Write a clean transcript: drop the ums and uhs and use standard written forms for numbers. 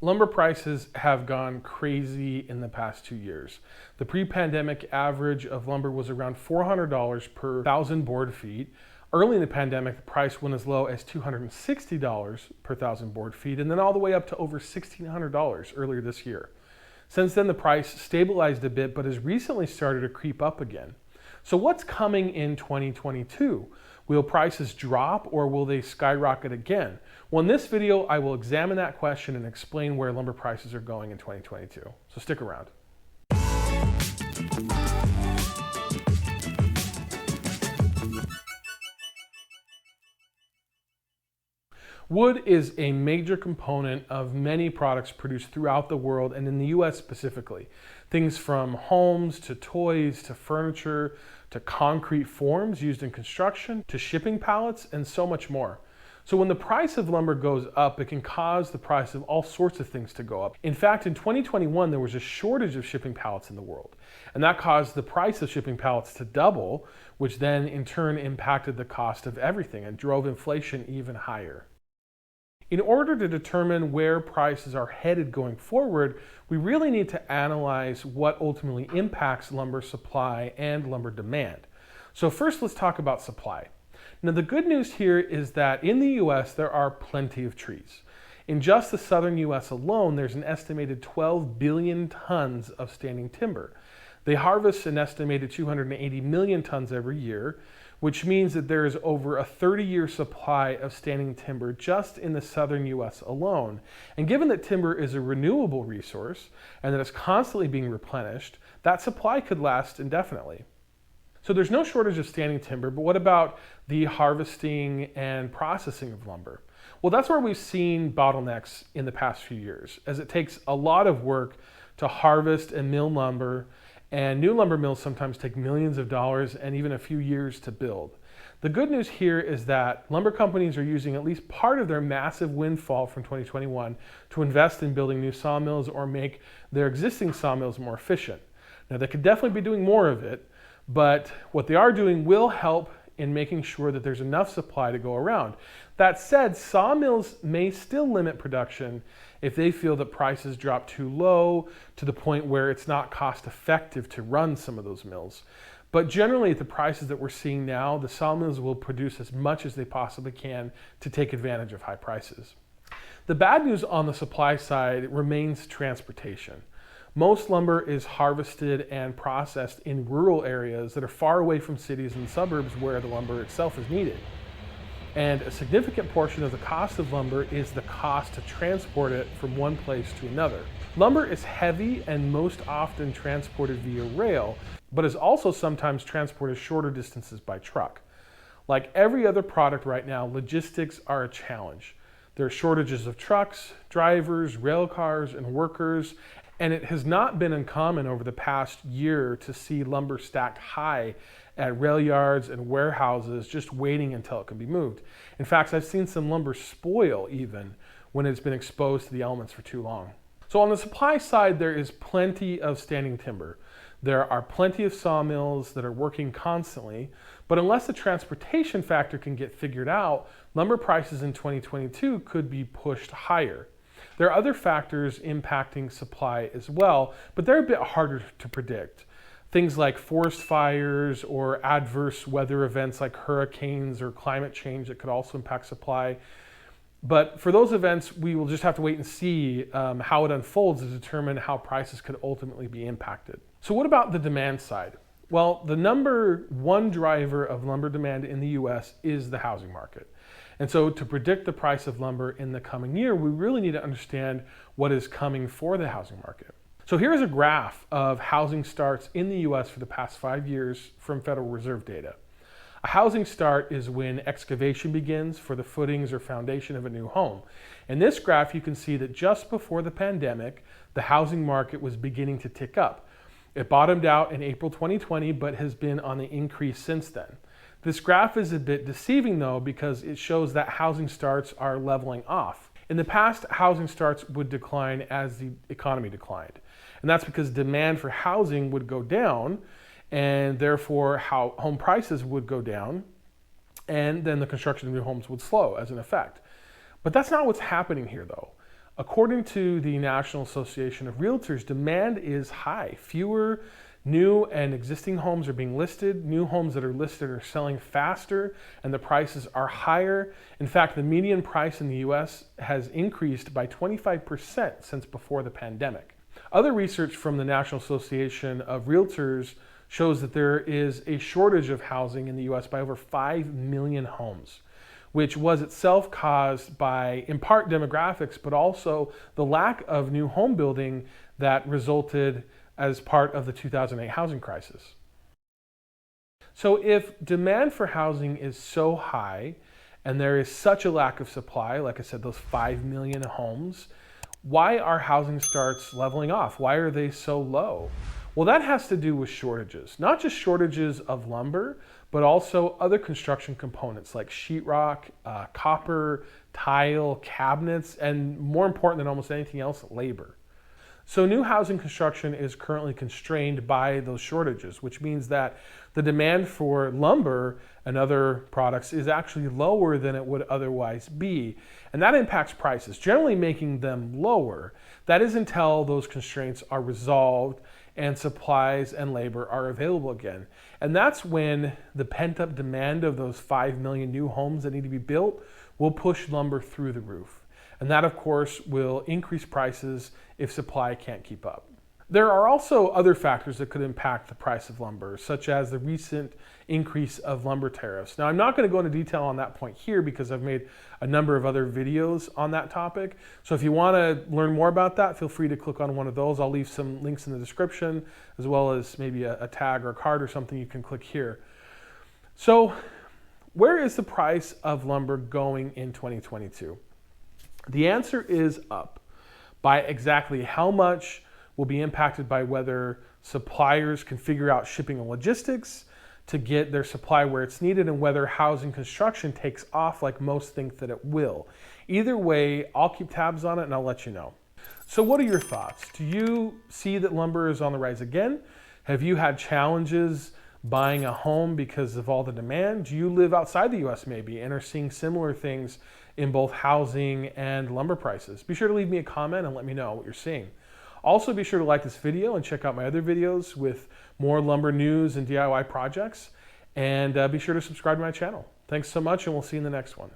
Lumber prices have gone crazy in the past 2 years. The pre-pandemic average of lumber was around $400 per thousand board feet. Early in the pandemic, the price went as low as $260 per thousand board feet, and then all the way up to over $1,600 earlier this year. Since then, the price stabilized a bit, but has recently started to creep up again. So what's coming in 2022? Will prices drop or will they skyrocket again? Well, in this video, I will examine that question and explain where lumber prices are going in 2022. So stick around. Wood is a major component of many products produced throughout the world and in the US specifically. Things from homes to toys to furniture to concrete forms used in construction to shipping pallets and so much more. So when the price of lumber goes up, it can cause the price of all sorts of things to go up. In fact, in 2021, there was a shortage of shipping pallets in the world, and that caused the price of shipping pallets to double, which then in turn impacted the cost of everything and drove inflation even higher. In order to determine where prices are headed going forward, we really need to analyze what ultimately impacts lumber supply and lumber demand. So first, let's talk about supply. Now, the good news here is that in the US, there are plenty of trees. In just the southern US alone, there's an estimated 12 billion tons of standing timber. They harvest an estimated 280 million tons every year, which means that there is over a 30-year supply of standing timber just in the southern US alone. And given that timber is a renewable resource and that it's constantly being replenished, that supply could last indefinitely. So there's no shortage of standing timber, but what about the harvesting and processing of lumber? Well, that's where we've seen bottlenecks in the past few years, as it takes a lot of work to harvest and mill lumber, and new lumber mills sometimes take millions of dollars and even a few years to build. The good news here is that lumber companies are using at least part of their massive windfall from 2021 to invest in building new sawmills or make their existing sawmills more efficient. Now, they could definitely be doing more of it, but what they are doing will help in making sure that there's enough supply to go around. That said, sawmills may still limit production if they feel that prices drop too low to the point where it's not cost effective to run some of those mills. But generally at the prices that we're seeing now, the sawmills will produce as much as they possibly can to take advantage of high prices. The bad news on the supply side remains transportation. Most lumber is harvested and processed in rural areas that are far away from cities and suburbs where the lumber itself is needed. And a significant portion of the cost of lumber is the cost to transport it from one place to another. Lumber is heavy and most often transported via rail, but is also sometimes transported shorter distances by truck. Like every other product right now, logistics are a challenge. There are shortages of trucks, drivers, rail cars, and workers, and it has not been uncommon over the past year to see lumber stacked high at rail yards and warehouses just waiting until it can be moved. In fact, I've seen some lumber spoil even when it's been exposed to the elements for too long. So on the supply side, there is plenty of standing timber. There are plenty of sawmills that are working constantly, but unless the transportation factor can get figured out, lumber prices in 2022 could be pushed higher. There are other factors impacting supply as well, but they're a bit harder to predict. Things like forest fires or adverse weather events like hurricanes or climate change that could also impact supply. But for those events, we will just have to wait and see how it unfolds to determine how prices could ultimately be impacted. So what about the demand side? Well, the number one driver of lumber demand in the US is the housing market. And so to predict the price of lumber in the coming year, we really need to understand what is coming for the housing market. So here's a graph of housing starts in the US for the past 5 years from Federal Reserve data. A housing start is when excavation begins for the footings or foundation of a new home. In this graph, you can see that just before the pandemic, the housing market was beginning to tick up. It bottomed out in April 2020, but has been on the increase since then. This graph is a bit deceiving though, because it shows that housing starts are leveling off. In the past, housing starts would decline as the economy declined. And that's because demand for housing would go down, and therefore home prices would go down, and then the construction of new homes would slow as an effect. But that's not what's happening here though. According to the National Association of Realtors, demand is high. Fewer new and existing homes are being listed. New homes that are listed are selling faster and the prices are higher. In fact, the median price in the US has increased by 25% since before the pandemic. Other research from the National Association of Realtors shows that there is a shortage of housing in the US by over 5 million homes, which was itself caused by, in part, demographics, but also the lack of new home building that resulted as part of the 2008 housing crisis. So if demand for housing is so high and there is such a lack of supply, like I said, those 5 million homes, why are housing starts leveling off? Why are they so low? Well, that has to do with shortages, not just shortages of lumber, but also other construction components like sheetrock, copper, tile, cabinets, and more important than almost anything else, labor. So new housing construction is currently constrained by those shortages, which means that the demand for lumber and other products is actually lower than it would otherwise be. And that impacts prices, generally making them lower. That is until those constraints are resolved and supplies and labor are available again. And that's when the pent-up demand of those 5 million new homes that need to be built will push lumber through the roof. And that, of course, will increase prices if supply can't keep up. There are also other factors that could impact the price of lumber, such as the recent increase of lumber tariffs. Now, I'm not going to go into detail on that point here because I've made a number of other videos on that topic. So if you want to learn more about that, feel free to click on one of those. I'll leave some links in the description, as well as maybe a tag or a card or something you can click here. So where is the price of lumber going in 2022? The answer is up. By exactly how much will be impacted by whether suppliers can figure out shipping and logistics to get their supply where it's needed, and whether housing construction takes off like most think that it will. Either way, I'll keep tabs on it and I'll let you know. So what are your thoughts? Do you see that lumber is on the rise again? Have you had challenges buying a home because of all the demand? Do you live outside the US maybe and are seeing similar things in both housing and lumber prices? Be sure to leave me a comment and let me know what you're seeing. Also, be sure to like this video and check out my other videos with more lumber news and DIY projects. And be sure to subscribe to my channel. Thanks so much, and we'll see you in the next one.